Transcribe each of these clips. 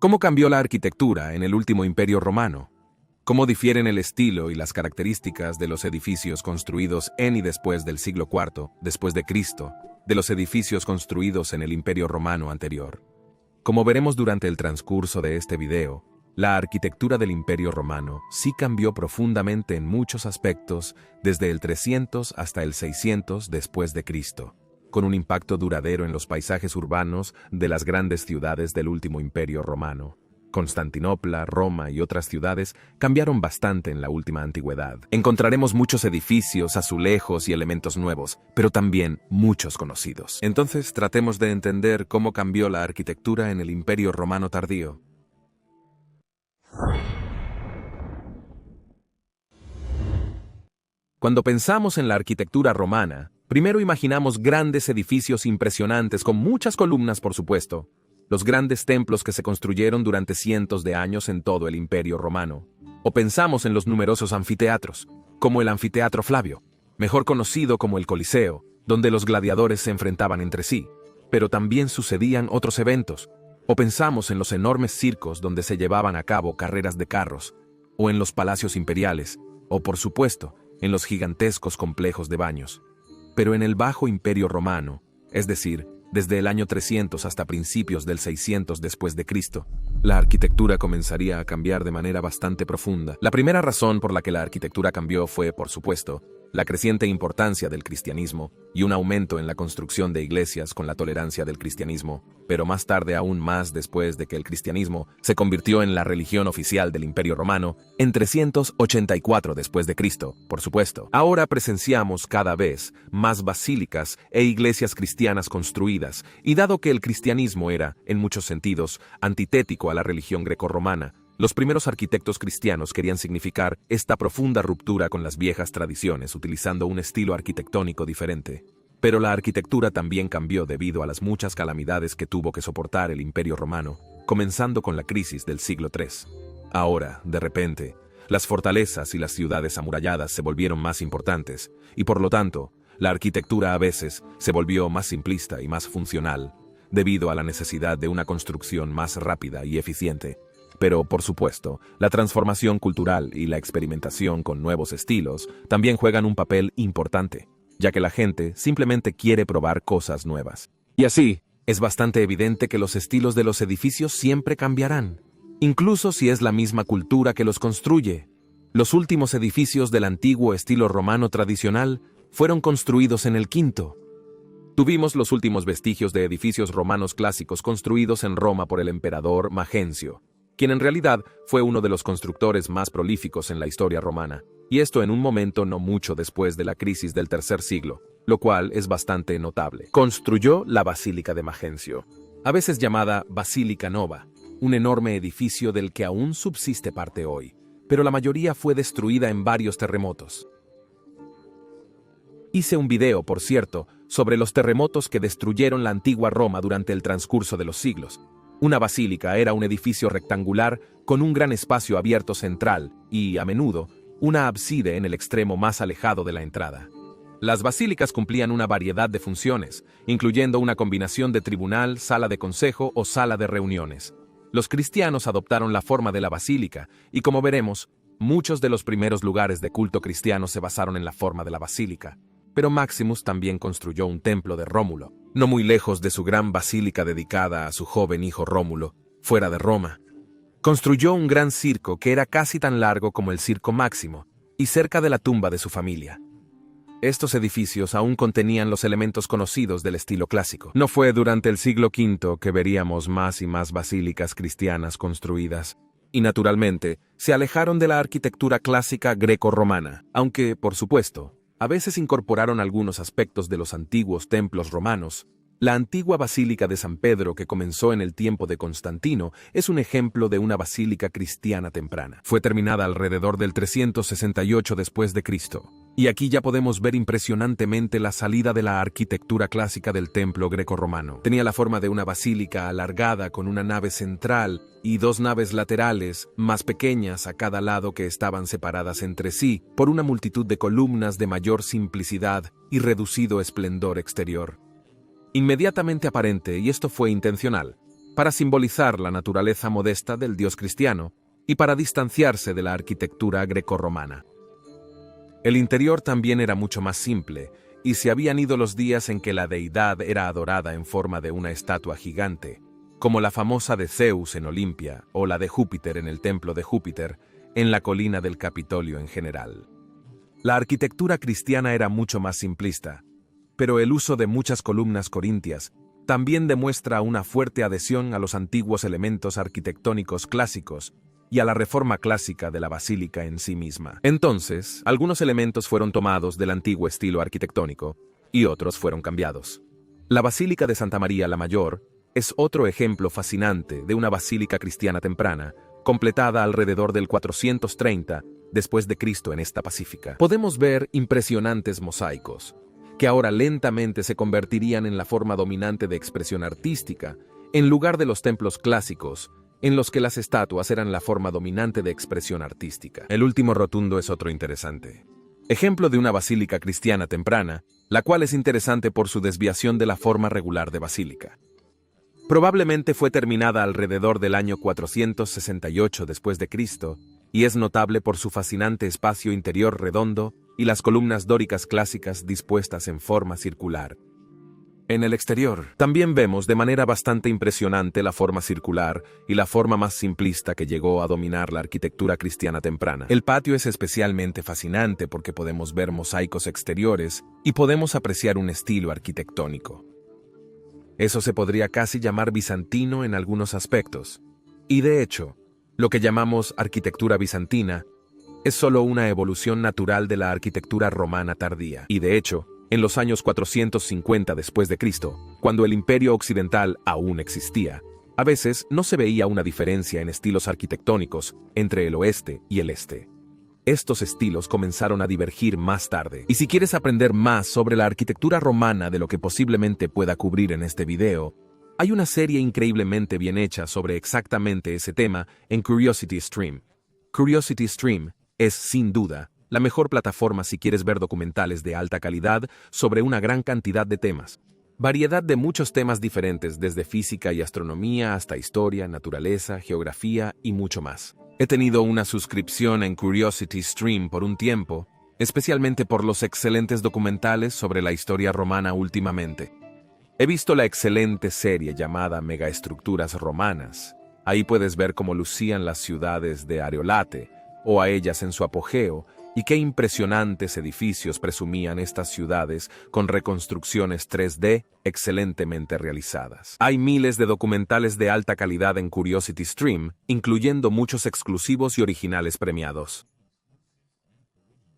¿Cómo cambió la arquitectura en el último imperio romano? ¿Cómo difieren el estilo y las características de los edificios construidos en y después del siglo IV, después de Cristo, de los edificios construidos en el imperio romano anterior? Como veremos durante el transcurso de este video, la arquitectura del imperio romano sí cambió profundamente en muchos aspectos desde el 300 hasta el 600 después de Cristo, con un impacto duradero en los paisajes urbanos de las grandes ciudades del último imperio romano. Constantinopla, Roma y otras ciudades cambiaron bastante en la última antigüedad. Encontraremos muchos edificios, azulejos y elementos nuevos, pero también muchos conocidos. Entonces tratemos de entender cómo cambió la arquitectura en el imperio romano tardío. Cuando pensamos en la arquitectura romana, primero imaginamos grandes edificios impresionantes con muchas columnas, por supuesto. Los grandes templos que se construyeron durante cientos de años en todo el Imperio Romano. O pensamos en los numerosos anfiteatros, como el Anfiteatro Flavio, mejor conocido como el Coliseo, donde los gladiadores se enfrentaban entre sí, pero también sucedían otros eventos. O pensamos en los enormes circos donde se llevaban a cabo carreras de carros, o en los palacios imperiales, o por supuesto, en los gigantescos complejos de baños. Pero en el Bajo Imperio Romano, es decir, desde el año 300 hasta principios del 600 después de Cristo, la arquitectura comenzaría a cambiar de manera bastante profunda. La primera razón por la que la arquitectura cambió fue, por supuesto, la creciente importancia del cristianismo y un aumento en la construcción de iglesias con la tolerancia del cristianismo, pero más tarde aún más después de que el cristianismo se convirtió en la religión oficial del Imperio Romano en 384 después de Cristo, por supuesto. Ahora presenciamos cada vez más basílicas e iglesias cristianas construidas, y dado que el cristianismo era, en muchos sentidos, antitético a la religión grecorromana, los primeros arquitectos cristianos querían significar esta profunda ruptura con las viejas tradiciones utilizando un estilo arquitectónico diferente. Pero la arquitectura también cambió debido a las muchas calamidades que tuvo que soportar el Imperio Romano, comenzando con la crisis del siglo III. Ahora, de repente, las fortalezas y las ciudades amuralladas se volvieron más importantes, y por lo tanto, la arquitectura a veces se volvió más simplista y más funcional, debido a la necesidad de una construcción más rápida y eficiente. Pero, por supuesto, la transformación cultural y la experimentación con nuevos estilos también juegan un papel importante, ya que la gente simplemente quiere probar cosas nuevas. Y así, es bastante evidente que los estilos de los edificios siempre cambiarán, incluso si es la misma cultura que los construye. Los últimos edificios del antiguo estilo romano tradicional fueron construidos en el V. Tuvimos los últimos vestigios de edificios romanos clásicos construidos en Roma por el emperador Magencio, quien en realidad fue uno de los constructores más prolíficos en la historia romana, y esto en un momento no mucho después de la crisis del tercer siglo, lo cual es bastante notable. Construyó la Basílica de Magencio, a veces llamada Basílica Nova, un enorme edificio del que aún subsiste parte hoy, pero la mayoría fue destruida en varios terremotos. Hice un video, por cierto, sobre los terremotos que destruyeron la antigua Roma durante el transcurso de los siglos. Una basílica era un edificio rectangular con un gran espacio abierto central y, a menudo, una ábside en el extremo más alejado de la entrada. Las basílicas cumplían una variedad de funciones, incluyendo una combinación de tribunal, sala de consejo o sala de reuniones. Los cristianos adoptaron la forma de la basílica y, como veremos, muchos de los primeros lugares de culto cristianos se basaron en la forma de la basílica. Pero Maximus también construyó un templo de Rómulo, no muy lejos de su gran basílica dedicada a su joven hijo Rómulo, fuera de Roma. Construyó un gran circo que era casi tan largo como el Circo Máximo, y cerca de la tumba de su familia. Estos edificios aún contenían los elementos conocidos del estilo clásico. No fue durante el siglo V que veríamos más y más basílicas cristianas construidas, y naturalmente se alejaron de la arquitectura clásica greco-romana, aunque, por supuesto, a veces incorporaron algunos aspectos de los antiguos templos romanos. La antigua Basílica de San Pedro, que comenzó en el tiempo de Constantino, es un ejemplo de una basílica cristiana temprana. Fue terminada alrededor del 368 después de Cristo. Y aquí ya podemos ver impresionantemente la salida de la arquitectura clásica del templo grecorromano. Tenía la forma de una basílica alargada con una nave central y dos naves laterales, más pequeñas a cada lado, que estaban separadas entre sí por una multitud de columnas de mayor simplicidad y reducido esplendor exterior. Inmediatamente aparente, y esto fue intencional, para simbolizar la naturaleza modesta del dios cristiano y para distanciarse de la arquitectura grecorromana. El interior también era mucho más simple, y se habían ido los días en que la deidad era adorada en forma de una estatua gigante, como la famosa de Zeus en Olimpia o la de Júpiter en el templo de Júpiter, en la colina del Capitolio en general. La arquitectura cristiana era mucho más simplista, pero el uso de muchas columnas corintias también demuestra una fuerte adhesión a los antiguos elementos arquitectónicos clásicos y a la reforma clásica de la basílica en sí misma. Entonces, algunos elementos fueron tomados del antiguo estilo arquitectónico y otros fueron cambiados. La Basílica de Santa María la Mayor es otro ejemplo fascinante de una basílica cristiana temprana, completada alrededor del 430 después de Cristo en esta pacífica. Podemos ver impresionantes mosaicos, que ahora lentamente se convertirían en la forma dominante de expresión artística, en lugar de los templos clásicos, en los que las estatuas eran la forma dominante de expresión artística. El último rotundo es otro interesante. Ejemplo de una basílica cristiana temprana, la cual es interesante por su desviación de la forma regular de basílica. Probablemente fue terminada alrededor del año 468 después de Cristo, y es notable por su fascinante espacio interior redondo y las columnas dóricas clásicas dispuestas en forma circular. En el exterior, también vemos de manera bastante impresionante la forma circular y la forma más simplista que llegó a dominar la arquitectura cristiana temprana. El patio es especialmente fascinante porque podemos ver mosaicos exteriores y podemos apreciar un estilo arquitectónico. Eso se podría casi llamar bizantino en algunos aspectos. Y de hecho, lo que llamamos arquitectura bizantina es solo una evolución natural de la arquitectura romana tardía. Y de hecho, en los años 450 después de Cristo, cuando el Imperio Occidental aún existía, a veces no se veía una diferencia en estilos arquitectónicos entre el oeste y el este. Estos estilos comenzaron a divergir más tarde. Y si quieres aprender más sobre la arquitectura romana de lo que posiblemente pueda cubrir en este video, hay una serie increíblemente bien hecha sobre exactamente ese tema en Curiosity Stream. Curiosity Stream es, sin duda, la mejor plataforma si quieres ver documentales de alta calidad sobre una gran cantidad de temas. Variedad de muchos temas diferentes, desde física y astronomía hasta historia, naturaleza, geografía y mucho más. He tenido una suscripción en Curiosity Stream por un tiempo, especialmente por los excelentes documentales sobre la historia romana últimamente. He visto la excelente serie llamada Megaestructuras Romanas. Ahí puedes ver cómo lucían las ciudades de Areolate, o a ellas en su apogeo, y qué impresionantes edificios presumían estas ciudades con reconstrucciones 3D excelentemente realizadas. Hay miles de documentales de alta calidad en Curiosity Stream, incluyendo muchos exclusivos y originales premiados.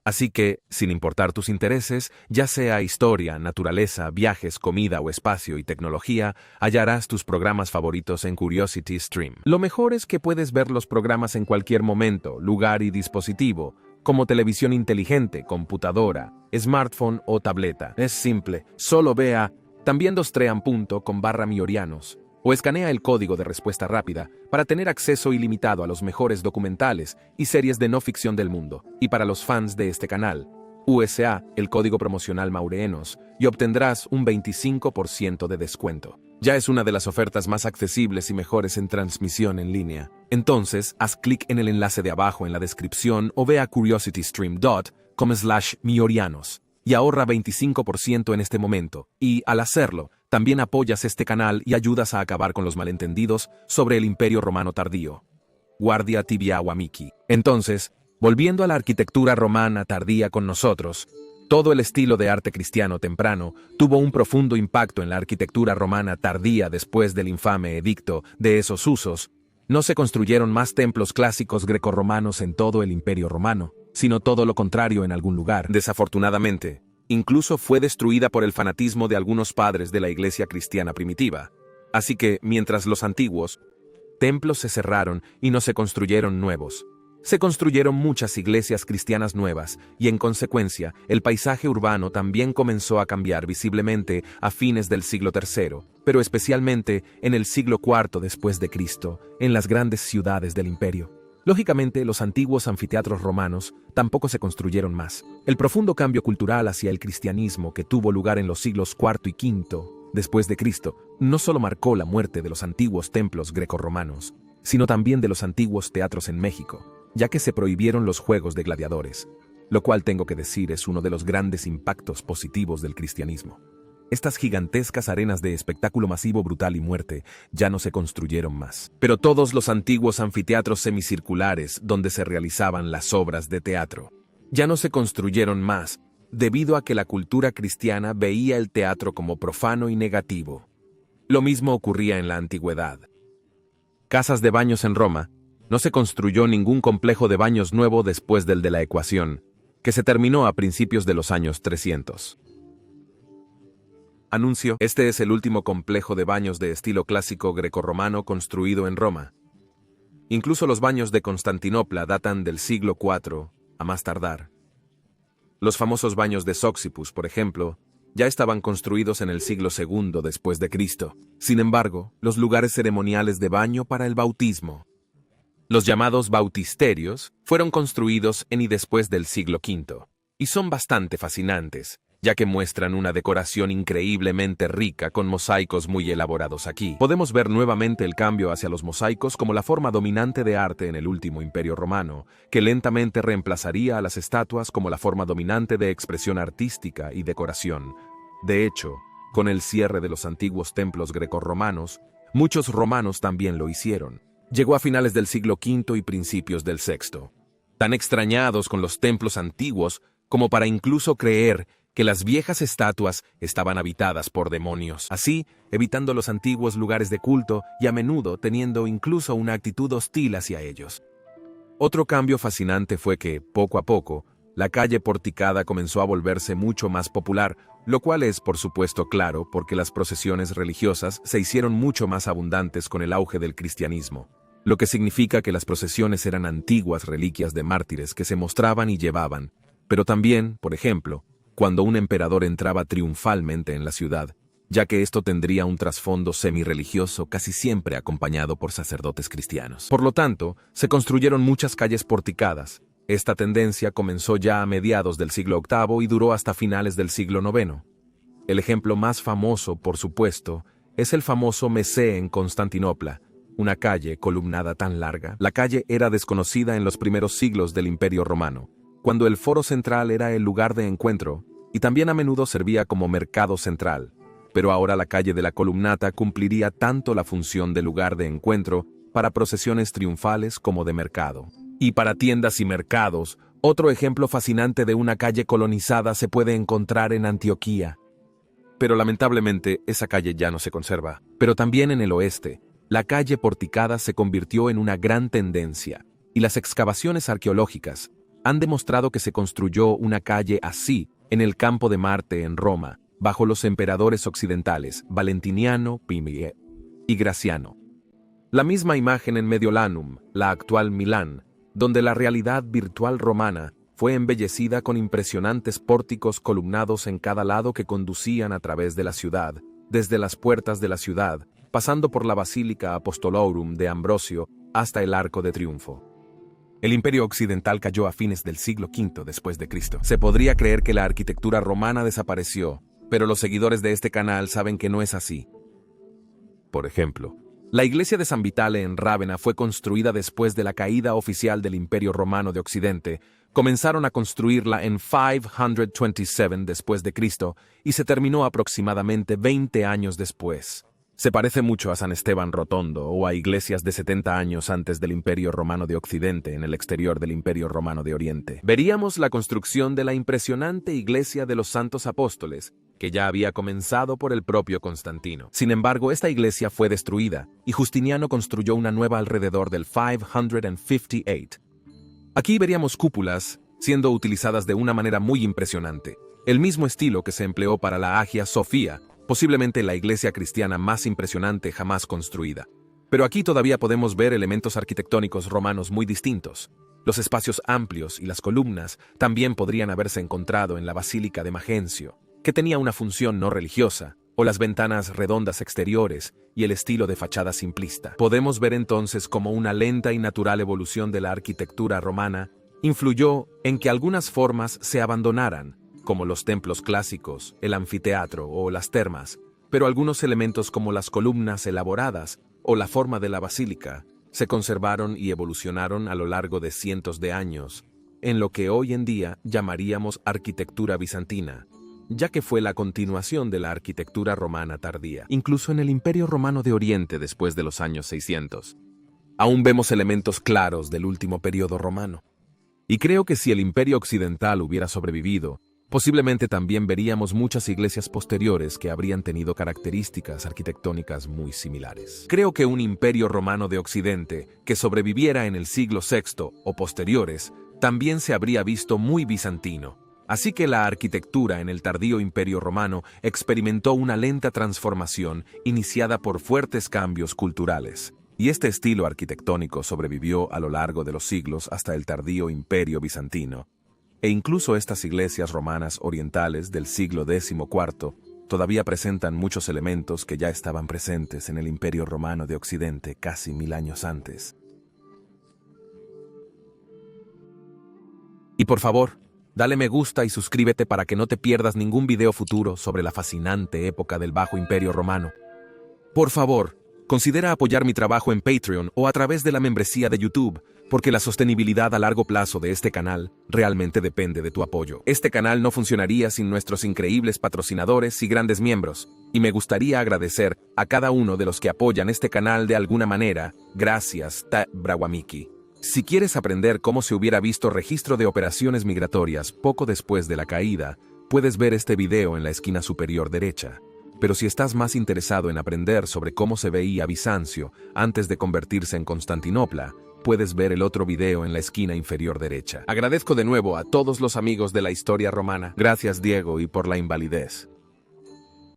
Así que, sin importar tus intereses, ya sea historia, naturaleza, viajes, comida o espacio y tecnología, hallarás tus programas favoritos en Curiosity Stream. Lo mejor es que puedes ver los programas en cualquier momento, lugar y dispositivo, como televisión inteligente, computadora, smartphone o tableta. Es simple, solo ve a también2trean.com/miorianos o escanea el código de respuesta rápida para tener acceso ilimitado a los mejores documentales y series de no ficción del mundo. Y para los fans de este canal, USA, el código promocional Maurenos, y obtendrás un 25% de descuento. Ya es una de las ofertas más accesibles y mejores en transmisión en línea. Entonces, haz clic en el enlace de abajo en la descripción o ve a curiositystream.com/miorianos y ahorra 25% en este momento. Y, al hacerlo, también apoyas este canal y ayudas a acabar con los malentendidos sobre el Imperio Romano tardío. Guardia Tibia Wamiki. Entonces, volviendo a la arquitectura romana tardía con nosotros, todo el estilo de arte cristiano temprano tuvo un profundo impacto en la arquitectura romana tardía después del infame edicto de esos usos. No se construyeron más templos clásicos grecorromanos en todo el Imperio Romano, sino todo lo contrario en algún lugar. Desafortunadamente, incluso fue destruida por el fanatismo de algunos padres de la iglesia cristiana primitiva. Así que, mientras los antiguos templos se cerraron y no se construyeron nuevos, se construyeron muchas iglesias cristianas nuevas y, en consecuencia, el paisaje urbano también comenzó a cambiar visiblemente a fines del siglo III, pero especialmente en el siglo IV después de Cristo, en las grandes ciudades del imperio. Lógicamente, los antiguos anfiteatros romanos tampoco se construyeron más. El profundo cambio cultural hacia el cristianismo que tuvo lugar en los siglos IV y V después de Cristo, no solo marcó la muerte de los antiguos templos grecorromanos, sino también de los antiguos teatros en México, ya que se prohibieron los juegos de gladiadores, lo cual tengo que decir es uno de los grandes impactos positivos del cristianismo. Estas gigantescas arenas de espectáculo masivo, brutal y muerte ya no se construyeron más. Pero todos los antiguos anfiteatros semicirculares donde se realizaban las obras de teatro ya no se construyeron más, debido a que la cultura cristiana veía el teatro como profano y negativo. Lo mismo ocurría en la antigüedad. Casas de baños en Roma. No se construyó ningún complejo de baños nuevo después del de la Ecuación, que se terminó a principios de los años 300. Anuncio: este es el último complejo de baños de estilo clásico grecorromano construido en Roma. Incluso los baños de Constantinopla datan del siglo IV, a más tardar. Los famosos baños de Sóxipus, por ejemplo, ya estaban construidos en el siglo II después de Cristo. Sin embargo, los lugares ceremoniales de baño para el bautismo, los llamados bautisterios, fueron construidos en y después del siglo V, y son bastante fascinantes, ya que muestran una decoración increíblemente rica con mosaicos muy elaborados aquí. Podemos ver nuevamente el cambio hacia los mosaicos como la forma dominante de arte en el último imperio romano, que lentamente reemplazaría a las estatuas como la forma dominante de expresión artística y decoración. De hecho, con el cierre de los antiguos templos grecorromanos, muchos romanos también lo hicieron. Llegó a finales del siglo V y principios del VI, tan extrañados con los templos antiguos como para incluso creer que las viejas estatuas estaban habitadas por demonios, así evitando los antiguos lugares de culto y a menudo teniendo incluso una actitud hostil hacia ellos. Otro cambio fascinante fue que, poco a poco, la calle porticada comenzó a volverse mucho más popular, lo cual es, por supuesto, claro porque las procesiones religiosas se hicieron mucho más abundantes con el auge del cristianismo, lo que significa que las procesiones eran antiguas reliquias de mártires que se mostraban y llevaban, pero también, por ejemplo, cuando un emperador entraba triunfalmente en la ciudad, ya que esto tendría un trasfondo semi-religioso casi siempre acompañado por sacerdotes cristianos. Por lo tanto, se construyeron muchas calles porticadas. Esta tendencia comenzó ya a mediados del siglo VIII y duró hasta finales del siglo IX. El ejemplo más famoso, por supuesto, es el famoso Mesé en Constantinopla, una calle columnada tan larga. La calle era desconocida en los primeros siglos del Imperio Romano, cuando el foro central era el lugar de encuentro, y también a menudo servía como mercado central, pero ahora la calle de la Columnata cumpliría tanto la función de lugar de encuentro para procesiones triunfales como de mercado. Y para tiendas y mercados, otro ejemplo fascinante de una calle colonizada se puede encontrar en Antioquía. Pero lamentablemente esa calle ya no se conserva. Pero también en el oeste, la calle porticada se convirtió en una gran tendencia, y las excavaciones arqueológicas han demostrado que se construyó una calle así en el Campo de Marte en Roma, bajo los emperadores occidentales Valentiniano, Pimie y Graciano. La misma imagen en Mediolanum, la actual Milán, donde la realidad virtual romana fue embellecida con impresionantes pórticos columnados en cada lado que conducían a través de la ciudad, desde las puertas de la ciudad, pasando por la Basílica Apostolorum de Ambrosio hasta el Arco de Triunfo. El Imperio Occidental cayó a fines del siglo V después de Cristo. Se podría creer que la arquitectura romana desapareció, pero los seguidores de este canal saben que no es así. Por ejemplo, la iglesia de San Vitale en Rávena fue construida después de la caída oficial del Imperio Romano de Occidente. Comenzaron a construirla en 527 después de Cristo y se terminó aproximadamente 20 años después. Se parece mucho a San Esteban Rotondo o a iglesias de 70 años antes del Imperio Romano de Occidente en el exterior del Imperio Romano de Oriente. Veríamos la construcción de la impresionante iglesia de los Santos Apóstoles, que ya había comenzado por el propio Constantino. Sin embargo, esta iglesia fue destruida y Justiniano construyó una nueva alrededor del 558. Aquí veríamos cúpulas siendo utilizadas de una manera muy impresionante, el mismo estilo que se empleó para la Hagia Sofía, posiblemente la iglesia cristiana más impresionante jamás construida. Pero aquí todavía podemos ver elementos arquitectónicos romanos muy distintos. Los espacios amplios y las columnas también podrían haberse encontrado en la Basílica de Magencio, que tenía una función no religiosa, o las ventanas redondas exteriores y el estilo de fachada simplista. Podemos ver entonces cómo una lenta y natural evolución de la arquitectura romana influyó en que algunas formas se abandonaran, como los templos clásicos, el anfiteatro o las termas, pero algunos elementos como las columnas elaboradas o la forma de la basílica se conservaron y evolucionaron a lo largo de cientos de años, en lo que hoy en día llamaríamos arquitectura bizantina, ya que fue la continuación de la arquitectura romana tardía. Incluso en el Imperio Romano de Oriente después de los años 600, aún vemos elementos claros del último periodo romano. Y creo que si el Imperio Occidental hubiera sobrevivido, posiblemente también veríamos muchas iglesias posteriores que habrían tenido características arquitectónicas muy similares. Creo que un Imperio Romano de Occidente que sobreviviera en el siglo VI o posteriores también se habría visto muy bizantino. Así que la arquitectura en el tardío Imperio Romano experimentó una lenta transformación iniciada por fuertes cambios culturales. Y este estilo arquitectónico sobrevivió a lo largo de los siglos hasta el tardío Imperio Bizantino. E incluso estas iglesias romanas orientales del siglo XIV todavía presentan muchos elementos que ya estaban presentes en el Imperio Romano de Occidente casi 1000 años antes. Y por favor, dale me gusta y suscríbete para que no te pierdas ningún video futuro sobre la fascinante época del Bajo Imperio Romano. Por favor, considera apoyar mi trabajo en Patreon o a través de la membresía de YouTube, porque la sostenibilidad a largo plazo de este canal realmente depende de tu apoyo. Este canal no funcionaría sin nuestros increíbles patrocinadores y grandes miembros, y me gustaría agradecer a cada uno de los que apoyan este canal de alguna manera. Gracias, Brawamiki. Si quieres aprender cómo se hubiera visto registro de operaciones migratorias poco después de la caída, puedes ver este video en la esquina superior derecha. Pero si estás más interesado en aprender sobre cómo se veía Bizancio antes de convertirse en Constantinopla, puedes ver el otro video en la esquina inferior derecha. Agradezco de nuevo a todos los amigos de la historia romana. Gracias, Diego, y por la invalidez.